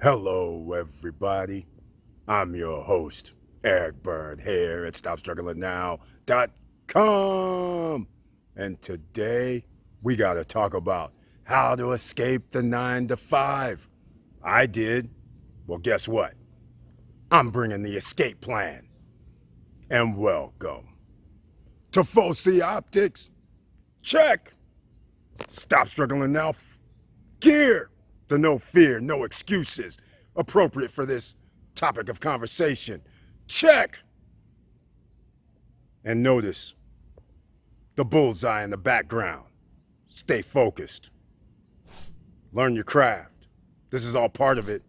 Hello, everybody. I'm your host, Eric Bird, here at StopStrugglingNow.com. And today, we got to talk about how to escape the 9 to 5. I did. Well, guess what? I'm bringing the escape plan. And welcome to Foci Optics. Check. Stop Struggling Now gear. The no fear, no excuses, appropriate for this topic of conversation. Check. And notice the bullseye in the background. Stay focused. Learn your craft. This is all part of it.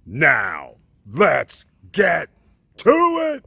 Now, let's get to it.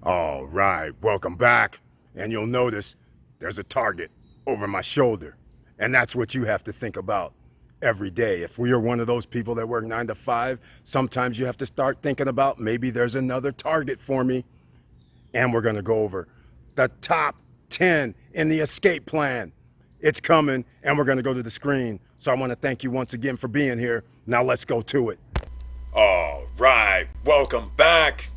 All right, welcome back. And you'll notice there's a target over my shoulder. And that's what you have to think about every day. If we are one of those people that work 9 to 5, sometimes you have to start thinking about maybe there's another target for me. And we're going to go over the top 10 in the escape plan. It's coming, and we're going to go to the screen. So I want to thank you once again for being here. Now let's go to it. All right, welcome back.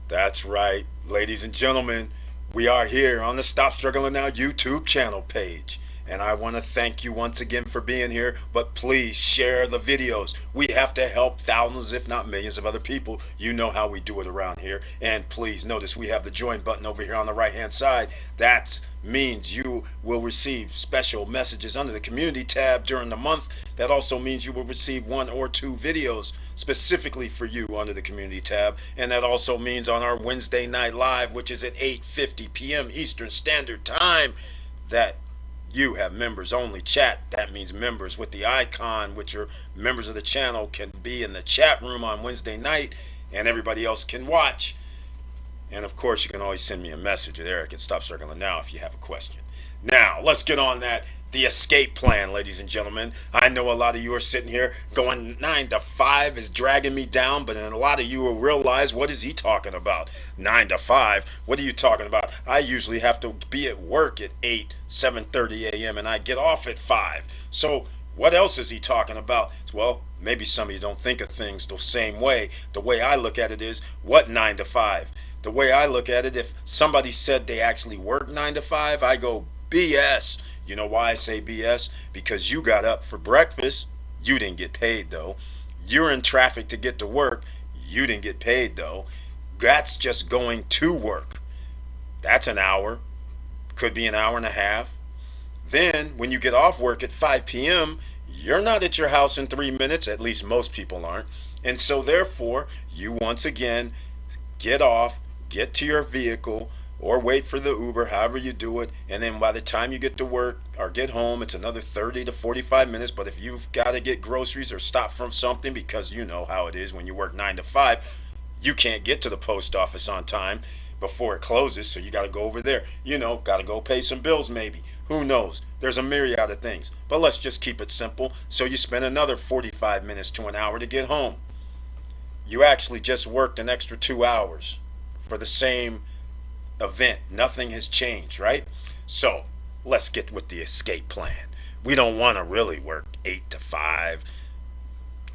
That's right, ladies and gentlemen. We are here on the Stop Struggling Now YouTube channel page. And I want to thank you once again for being here, but please share the videos. We have to help thousands, if not millions of other people. You know how we do it around here. And please notice we have the join button over here on the right hand side. That means you will receive special messages under the community tab during the month. That also means you will receive 1 or 2 videos specifically for you under the community tab. And that also means on our Wednesday night live, which is at 8:50 p.m. Eastern Standard Time, that you have members only chat. That means members with the icon, which are members of the channel, can be in the chat room on Wednesday night, and everybody else can watch. And of course, you can always send me a message at Eric at Stop Circling Now if you have a question. Now, let's get on that. The escape plan, ladies and gentlemen. I know a lot of you are sitting here going 9 to 5 is dragging me down, but then a lot of you will realize, what is he talking about? 9 to 5? What are you talking about? I usually have to be at work at 8, 7:30 a.m. and I get off at 5. So what else is he talking about? Well, maybe some of you don't think of things the same way. The way I look at it is, what 9 to 5? The way I look at it, if somebody said they actually work 9 to 5, I go, BS. You know why I say BS? Because you got up for breakfast. You didn't get paid though. You're in traffic to get to work. You didn't get paid though. That's just going to work. That's an hour. Could be an hour and a half. Then when you get off work at 5 p.m., you're not at your house in 3 minutes. At least most people aren't. And so therefore, you once again get off, get to your vehicle, or wait for the Uber, however you do it, and then by the time you get to work or get home, it's another 30 to 45 minutes. But if you've got to get groceries or stop from something, because you know how it is when you work 9 to 5, you can't get to the post office on time before it closes, so you got to go over there. You know, got to go pay some bills maybe. Who knows? There's a myriad of things. But let's just keep it simple. So you spend another 45 minutes to an hour to get home. You actually just worked an extra 2 hours for the same event. Nothing has changed, right? So let's get with the escape plan. We don't want to really work 8 to 5,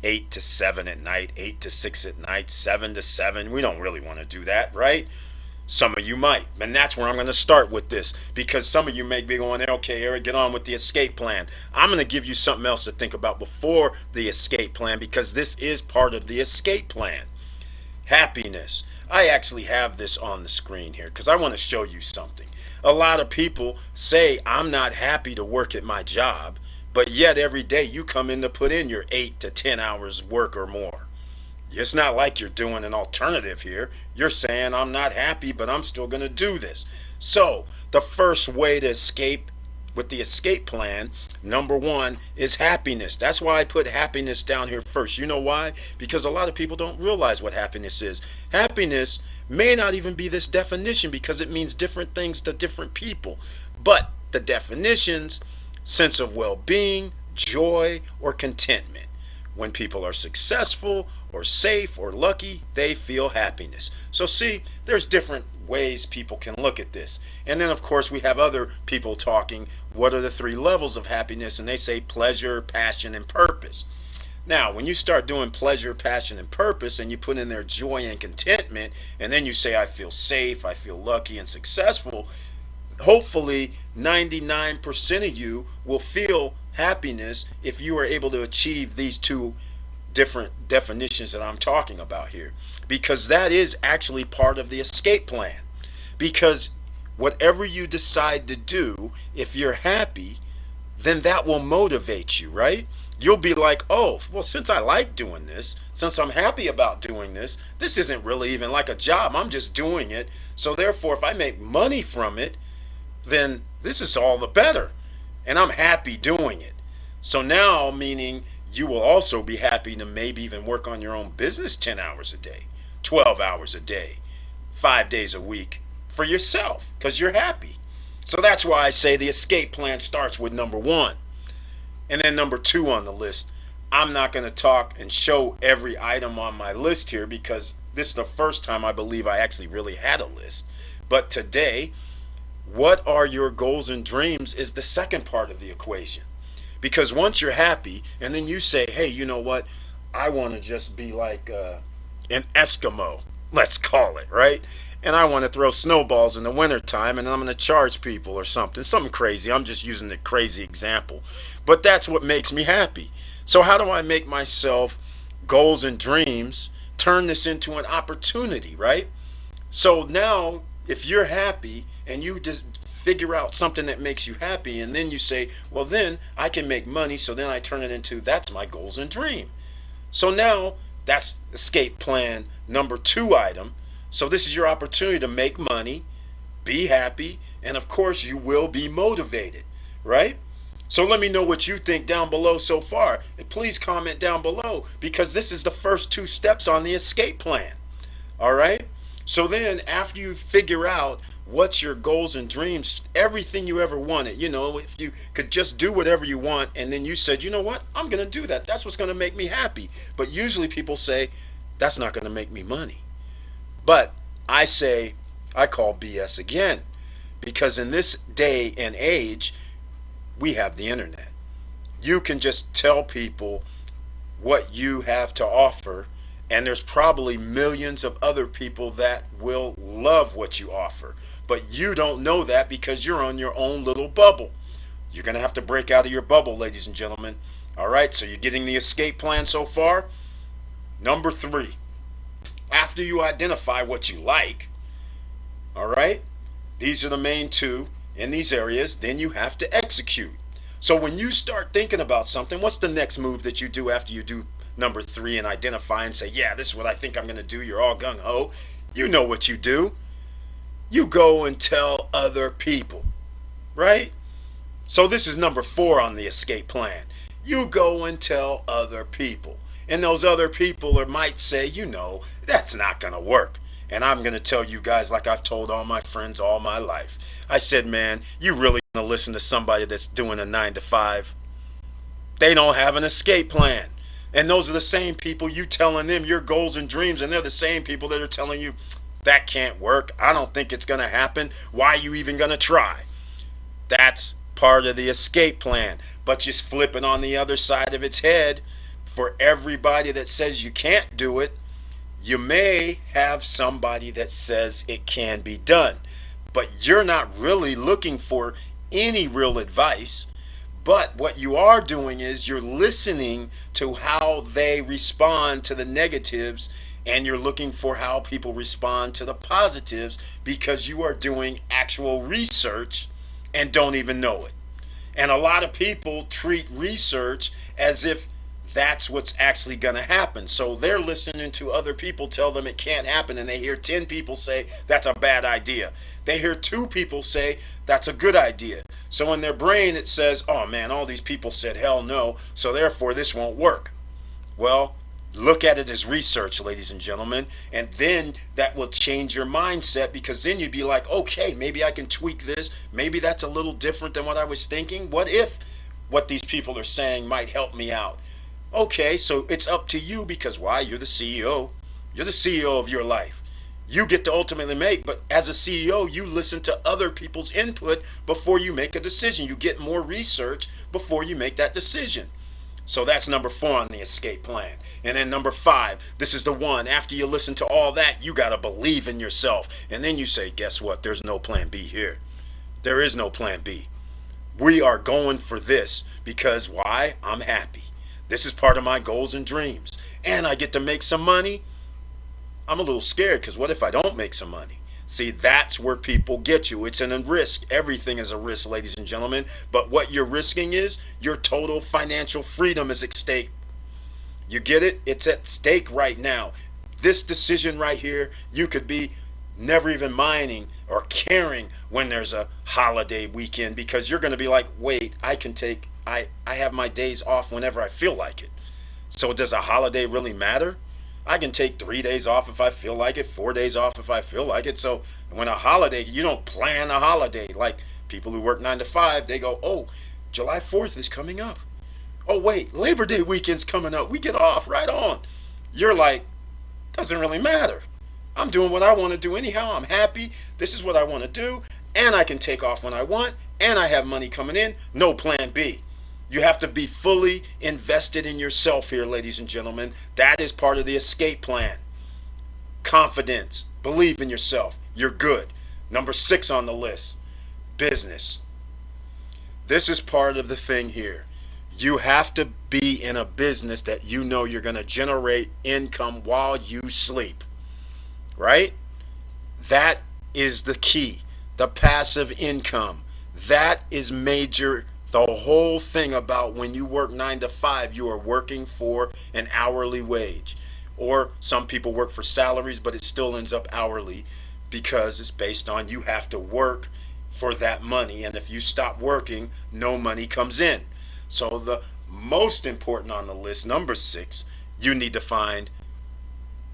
8 to 7 at night, 8 to 6 at night, 7 to 7. We don't really want to do that, right? Some of you might, and that's where I'm going to start with this, because some of you may be going, okay, Eric, get on with the escape plan. I'm going to give you something else to think about before the escape plan, because this is part of the escape plan. Happiness. I actually have this on the screen here because I want to show you something. A lot of people say, I'm not happy to work at my job, but yet every day you come in to put in your 8 to 10 hours work or more. It's not like you're doing an alternative here. You're saying, I'm not happy, but I'm still going to do this. So the first way to escape with the escape plan, number one is happiness. That's why I put happiness down here first. You know why? Because a lot of people don't realize what happiness is. Happiness may not even be this definition because it means different things to different people. But the definitions, sense of well-being, joy, or contentment. When people are successful or safe or lucky, they feel happiness. So see, there's different ways people can look at this. And then of course we have other people talking, what are the three levels of happiness? And they say pleasure, passion, and purpose. Now, when you start doing pleasure, passion, and purpose, and you put in there joy and contentment, and then you say, I feel safe, I feel lucky and successful, hopefully 99% of you will feel happiness if you are able to achieve these two different definitions that I'm talking about here, because that is actually part of the escape plan. Because whatever you decide to do, if you're happy, then that will motivate you, right? You'll be like, oh, well, since I like doing this, since I'm happy about doing this, this isn't really even like a job, I'm just doing it. So therefore, if I make money from it, then this is all the better, and I'm happy doing it. So now, meaning you will also be happy to maybe even work on your own business 10 hours a day, 12 hours a day, 5 days a week for yourself because you're happy. So that's why I say the escape plan starts with number one. And then number two on the list, I'm not going to talk and show every item on my list here because this is the first time I believe I actually really had a list. But today, what are your goals and dreams is the second part of the equation. Because once you're happy and then you say, hey, you know what? I want to just be like an Eskimo, let's call it, right? And I want to throw snowballs in the wintertime and I'm going to charge people or something crazy. I'm just using a crazy example. But that's what makes me happy. So how do I make myself goals and dreams turn this into an opportunity, right? So now if you're happy and you just figure out something that makes you happy and then you say, well, then I can make money. So then I turn it into, that's my goals and dream. So now that's escape plan number two item. So this is your opportunity to make money, be happy, and of course you will be motivated, right? So let me know what you think down below so far. And please comment down below because this is the first two steps on the escape plan. All right? So then after you figure out what's your goals and dreams, everything you ever wanted, you know, if you could just do whatever you want and then you said, you know what, I'm going to do that. That's what's going to make me happy. But usually people say, that's not going to make me money. But I say, I call BS again, because in this day and age, we have the internet. You can just tell people what you have to offer, and there's probably millions of other people that will love what you offer. But you don't know that because you're on your own little bubble. You're going to have to break out of your bubble, ladies and gentlemen. All right, so you're getting the escape plan so far? Number three. After you identify what you like, all right, these are the main two in these areas, then you have to execute. So when you start thinking about something, what's the next move that you do after you do number three and identify and say, yeah, this is what I think I'm going to do? You're all gung-ho. You know what you do. You go and tell other people, right? So this is number four on the escape plan. You go and tell other people. And those other people might say, you know, that's not going to work. And I'm going to tell you guys like I've told all my friends all my life. I said, man, you really going to listen to somebody that's doing a 9-to-5? They don't have an escape plan. And those are the same people you telling them your goals and dreams. And they're the same people that are telling you that can't work. I don't think it's going to happen. Why are you even going to try? That's part of the escape plan. But just flipping on the other side of its head. For everybody that says you can't do it, you may have somebody that says it can be done. But you're not really looking for any real advice. But what you are doing is you're listening to how they respond to the negatives, and you're looking for how people respond to the positives because you are doing actual research and don't even know it. And a lot of people treat research as if that's what's actually going to happen. So they're listening to other people tell them it can't happen, and they hear 10 people say that's a bad idea. They hear 2 people say That's a good idea. So in their brain it says, oh man, all these people said hell no, so therefore this won't work. Well, look at it as research, ladies and gentlemen, and then that will change your mindset, because then you'd be like, okay, maybe I can tweak this. Maybe that's a little different than what I was thinking. What if what these people are saying might help me out? Okay, so it's up to you, because why? You're the CEO. You're the CEO of your life. You get to ultimately make, but as a CEO, you listen to other people's input before you make a decision. You get more research before you make that decision. So that's number 4 on the escape plan. And then number 5, this is the one. After you listen to all that, you got to believe in yourself. And then you say, guess what? There's no plan B here. There is no plan B. We are going for this because why? I'm happy. This is part of my goals and dreams. And I get to make some money. I'm a little scared because what if I don't make some money? See, that's where people get you. It's a risk. Everything is a risk, ladies and gentlemen. But what you're risking is your total financial freedom is at stake. You get it? It's at stake right now. This decision right here, you could be never even minding or caring when there's a holiday weekend, because you're going to be like, wait, I have my days off whenever I feel like it. So does a holiday really matter? I can take 3 days off if I feel like it, 4 days off if I feel like it. So when a holiday, you don't plan a holiday. Like people who work 9 to 5, they go, oh, July 4th is coming up. Oh, wait, Labor Day weekend's coming up. We get off right on. You're like, doesn't really matter. I'm doing what I want to do anyhow. I'm happy. This is what I want to do. And I can take off when I want. And I have money coming in. No plan B. You have to be fully invested in yourself here, ladies and gentlemen. That is part of the escape plan. Confidence. Believe in yourself. You're good. Number 6 on the list. Business. This is part of the thing here. You have to be in a business that you know you're going to generate income while you sleep. Right? That is the key. The passive income. That is major. The whole thing about when you work 9 to 5, you are working for an hourly wage. Or some people work for salaries, but it still ends up hourly because it's based on you have to work for that money. And if you stop working, no money comes in. So the most important on the list, number 6, you need to find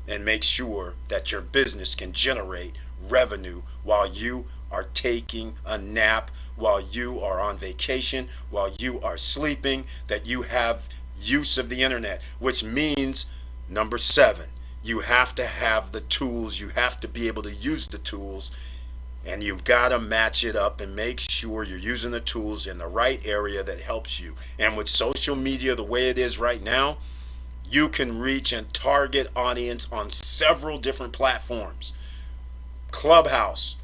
and make sure that your business can generate revenue while you are taking a nap, while you are on vacation, while you are sleeping, that you have use of the internet, which means number 7, you have to have the tools. You have to be able to use the tools, and you've got to match it up and make sure you're using the tools in the right area that helps you. And with social media the way it is right now, you can reach and target audience on several different platforms. Clubhouse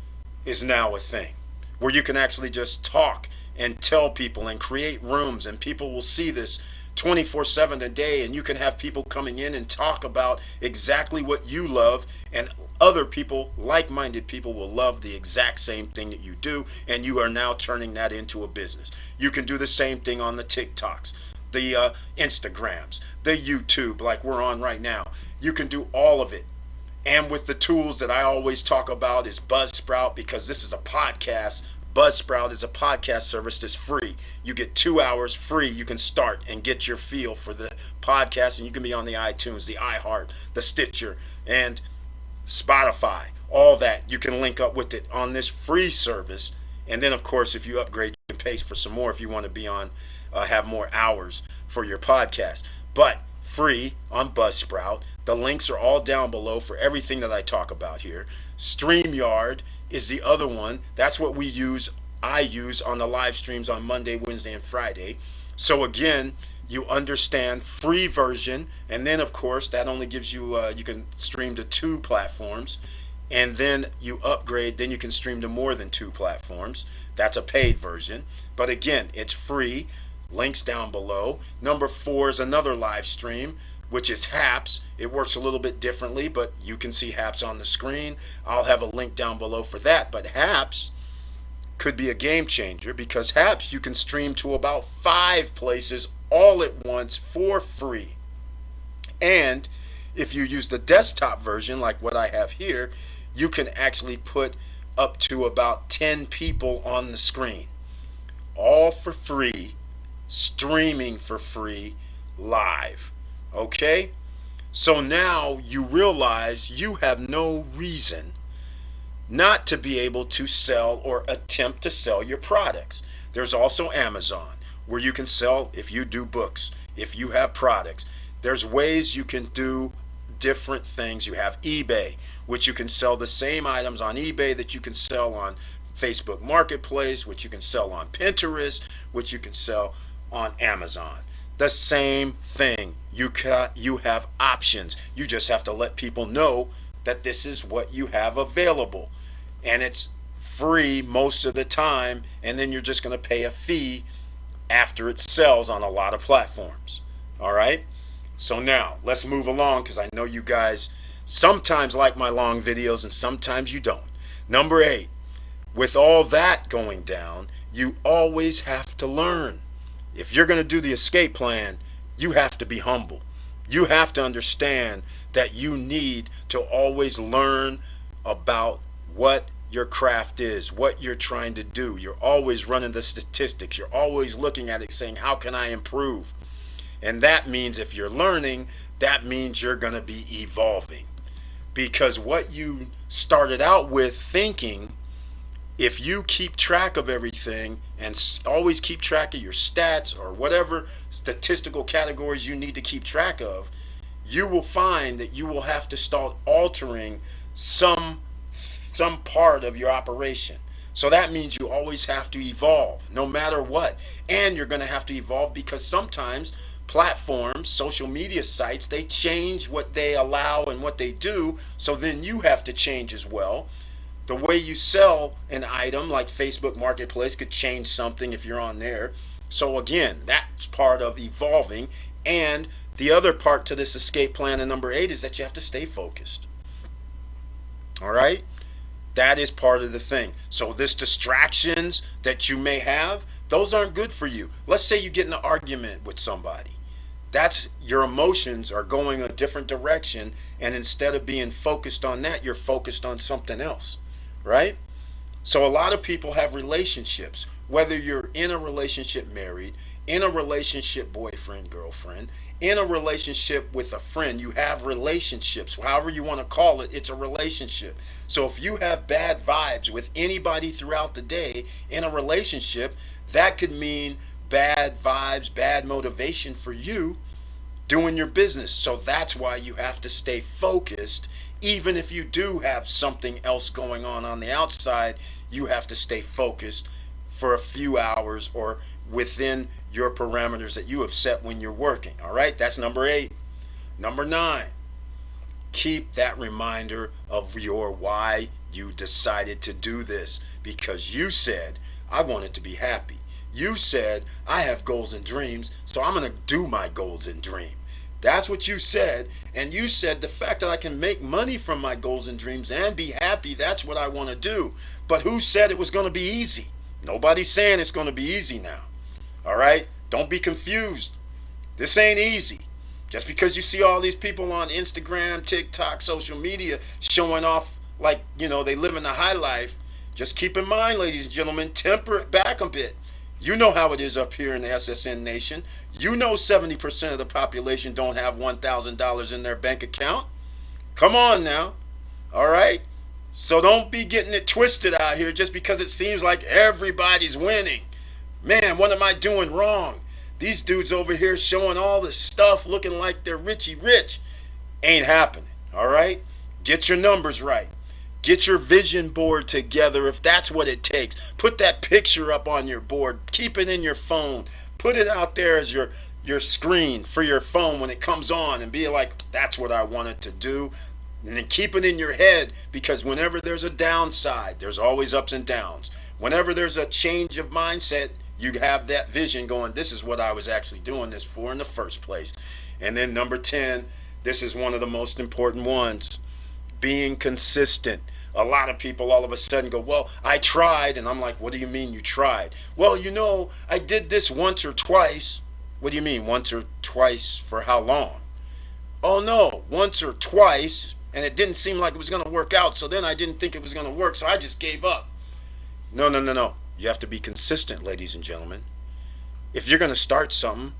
is now a thing where you can actually just talk and tell people and create rooms, and people will see this 24/7 a day, and you can have people coming in and talk about exactly what you love, and other people, like-minded people, will love the exact same thing that you do, and you are now turning that into a business. You can do the same thing on the TikToks, the Instagrams, the YouTube like we're on right now. You can do all of it. And with the tools that I always talk about is Buzzsprout, because this is a podcast. Buzzsprout is a podcast service that's free. You get 2 hours free. You can start and get your feel for the podcast, and you can be on the iTunes, the iHeart, the Stitcher, and Spotify. All that you can link up with it on this free service. And then, of course, if you upgrade, you can pay for some more if you want to be on, have more hours for your podcast. But free on Buzzsprout. The links are all down below for everything that I talk about here. StreamYard is the other one. That's what I use on the live streams on Monday, Wednesday, and Friday. So again, you understand free version, and then of course that only gives you you can stream to 2 platforms, and then you upgrade, then you can stream to more than 2 platforms. That's a paid version, but again, it's free. Links down below. Number 4 is another live stream, which is Haps. It works a little bit differently, but you can see Haps on the screen. I'll have a link down below for that. But Haps could be a game changer, because Haps you can stream to about 5 places all at once for free. And if you use the desktop version like what I have here, you can actually put up to about 10 people on the screen, all for free, streaming for free, live. Okay? So now you realize you have no reason not to be able to sell or attempt to sell your products. There's also Amazon, where you can sell if you do books, if you have products. There's ways you can do different things. You have eBay, which you can sell the same items on eBay that you can sell on Facebook Marketplace, which you can sell on Pinterest, which you can sell on Amazon. The same thing. You have options. You just have to let people know that this is what you have available, and it's free most of the time, and then you're just going to pay a fee after it sells on a lot of platforms. All right, so now let's move along, because I know you guys sometimes like my long videos and sometimes you don't. Number 8, with all that going down, you always have to learn. If you're going to do the escape plan, you have to be humble. You have to understand that you need to always learn about what your craft is, what you're trying to do. You're always running the statistics. You're always looking at it saying, how can I improve? And that means if you're learning, that means you're going to be evolving. Because what you started out with thinking, if you keep track of everything and always keep track of your stats or whatever statistical categories you need to keep track of, you will find that you will have to start altering some part of your operation. So that means you always have to evolve no matter what. And you're going to have to evolve because sometimes platforms, social media sites, they change what they allow and what they do. So then you have to change as well. The way you sell an item like Facebook Marketplace could change something if you're on there. So again, that's part of evolving. And the other part to this escape plan in number 8 is that you have to stay focused. All right? That is part of the thing. So this distractions that you may have, those aren't good for you. Let's say you get in an argument with somebody. That's your emotions are going a different direction, and instead of being focused on that, you're focused on something else. Right? So a lot of people have relationships, whether you're in a relationship married, in a relationship boyfriend, girlfriend, in a relationship with a friend, you have relationships. However you want to call it, it's a relationship. So if you have bad vibes with anybody throughout the day in a relationship, that could mean bad vibes, bad motivation for you doing your business. So that's why you have to stay focused. Even if you do have something else going on the outside, you have to stay focused for a few hours or within your parameters that you have set when you're working. All right, that's number 8. Number 9, keep that reminder of your why you decided to do this, because you said, I wanted to be happy. You said, I have goals and dreams, so I'm going to do my goals and dream. That's what you said. And you said the fact that I can make money from my goals and dreams and be happy, that's what I want to do. But who said it was going to be easy? Nobody's saying it's going to be easy now. All right? Don't be confused. This ain't easy. Just because you see all these people on Instagram, TikTok, social media showing off like, they live in the high life, just keep in mind, ladies and gentlemen, temper it back a bit. You know how it is up here in the SSN Nation. You know 70% of the population don't have $1,000 in their bank account. Come on now. All right? So don't be getting it twisted out here just because it seems like everybody's winning. Man, what am I doing wrong? These dudes over here showing all this stuff looking like they're richy rich. Ain't happening. All right? Get your numbers right. Get your vision board together if that's what it takes. Put that picture up on your board. Keep it in your phone. Put it out there as your screen for your phone when it comes on, and be like, that's what I wanted to do. And then keep it in your head, because whenever there's a downside, there's always ups and downs. Whenever there's a change of mindset, you have that vision going, this is what I was actually doing this for in the first place. And then number 10, this is one of the most important ones. Being consistent. A lot of people all of a sudden go, well, I tried. And I'm like, what do you mean you tried? Well, I did this once or twice. What do you mean once or twice? For how long? Oh no, once or twice and it didn't seem like it was going to work out. So then I didn't think it was going to work, so I just gave up. No, no, no, no. You have to be consistent, ladies and gentlemen. If you're going to start something,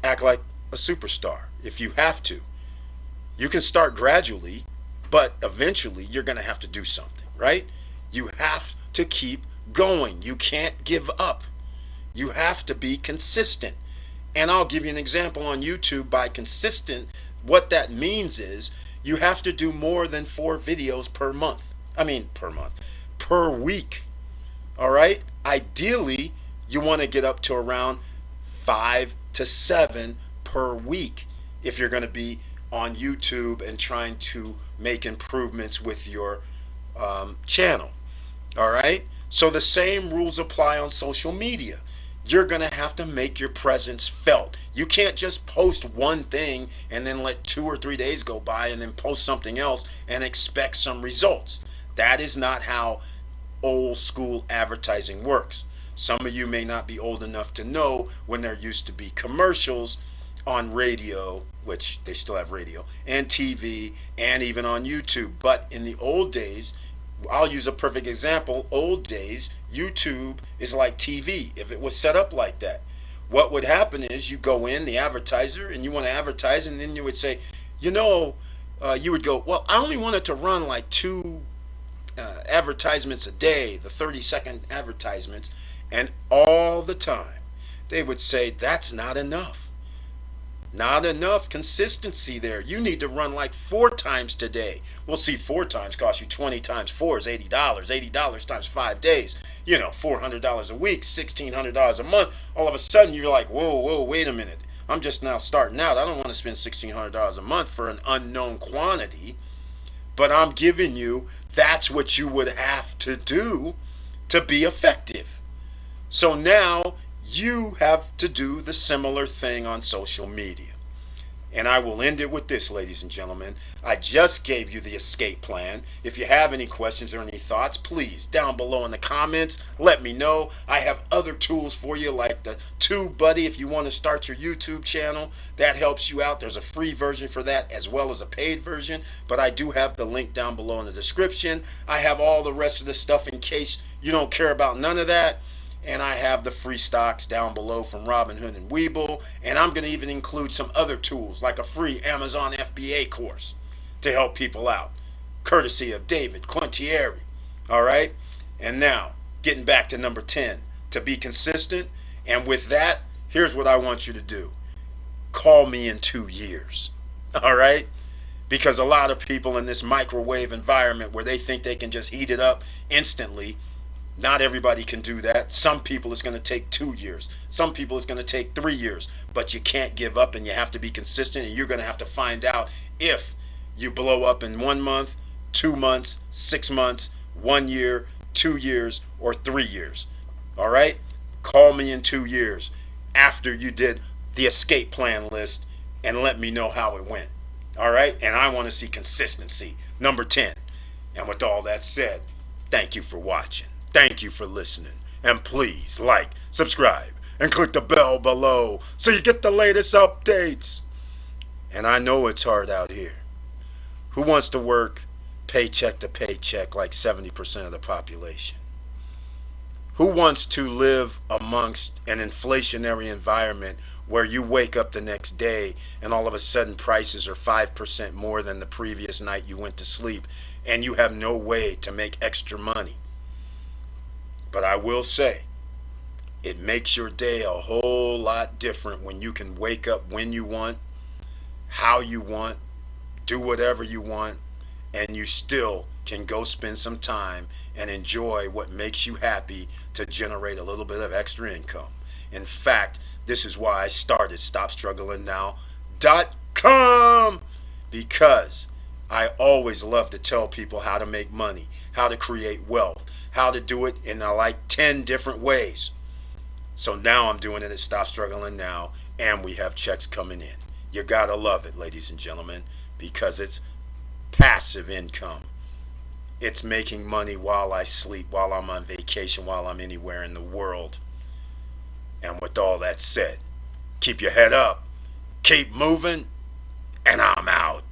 act like a superstar. If you have to, you can start gradually, but eventually you're going to have to do something, right? You have to keep going. You can't give up. You have to be consistent. And I'll give you an example on YouTube. By consistent, what that means is you have to do more than 4 videos per month. Per week. All right? Ideally, you want to get up to around 5 to 7 per week if you're going to be on YouTube and trying to make improvements with your channel. All right? So the same rules apply on social media. You're going to have to make your presence felt. You can't just post one thing and then let 2 or 3 days go by and then post something else and expect some results. That is not how old school advertising works. Some of you may not be old enough to know when there used to be commercials on radio, which they still have radio, and TV, and even on YouTube. But in the old days, I'll use a perfect example. Old days, YouTube is like TV. If it was set up like that, what would happen is you go in, the advertiser, and you want to advertise, and then you would say, you would go, well, I only wanted to run like 2 advertisements a day, the 30-second advertisements, and all the time they would say, that's not enough. Not enough consistency there. You need to run like 4 times today. Well, see, 4 times costs you 20 times 4 is $80. $80 times 5 days. $400 a week, $1,600 a month. All of a sudden, you're like, whoa, wait a minute. I'm just now starting out. I don't want to spend $1,600 a month for an unknown quantity. But I'm giving you, that's what you would have to do to be effective. So now you have to do the similar thing on social media. And I will end it with this, ladies and gentlemen. I just gave you the escape plan. If you have any questions or any thoughts, please, down below in the comments, let me know. I have other tools for you, like the TubeBuddy if you want to start your YouTube channel. That helps you out. There's a free version for that as well as a paid version. But I do have the link down below in the description. I have all the rest of the stuff in case you don't care about none of that. And I have the free stocks down below from Robinhood and Webull. And I'm going to even include some other tools like a free Amazon FBA course to help people out, courtesy of David Quintieri. All right? And now, getting back to number 10, to be consistent. And with that, here's what I want you to do. Call me in 2 years. All right? Because a lot of people in this microwave environment where they think they can just heat it up instantly, not everybody can do that. Some people it's going to take 2 years. Some people it's going to take 3 years. But you can't give up and you have to be consistent, and you're going to have to find out if you blow up in 1 month, 2 months, 6 months, 1 year, 2 years, or 3 years. All right? Call me in 2 years after you did the escape plan list and let me know how it went. All right? And I want to see consistency. Number 10. And with all that said, thank you for watching. Thank you for listening. And please like, subscribe, and click the bell below so you get the latest updates. And I know it's hard out here. Who wants to work paycheck to paycheck like 70% of the population? Who wants to live amongst an inflationary environment where you wake up the next day and all of a sudden prices are 5% more than the previous night you went to sleep and you have no way to make extra money? But I will say, it makes your day a whole lot different when you can wake up when you want, how you want, do whatever you want, and you still can go spend some time and enjoy what makes you happy to generate a little bit of extra income. In fact, this is why I started StopStrugglingNow.com, because I always love to tell people how to make money, how to create wealth, how to do it in like 10 different ways. So now I'm doing it at Stop Struggling Now, and we have checks coming in. You gotta love it, ladies and gentlemen, because it's passive income. It's making money while I sleep, while I'm on vacation, while I'm anywhere in the world. And with all that said, keep your head up, keep moving, and I'm out.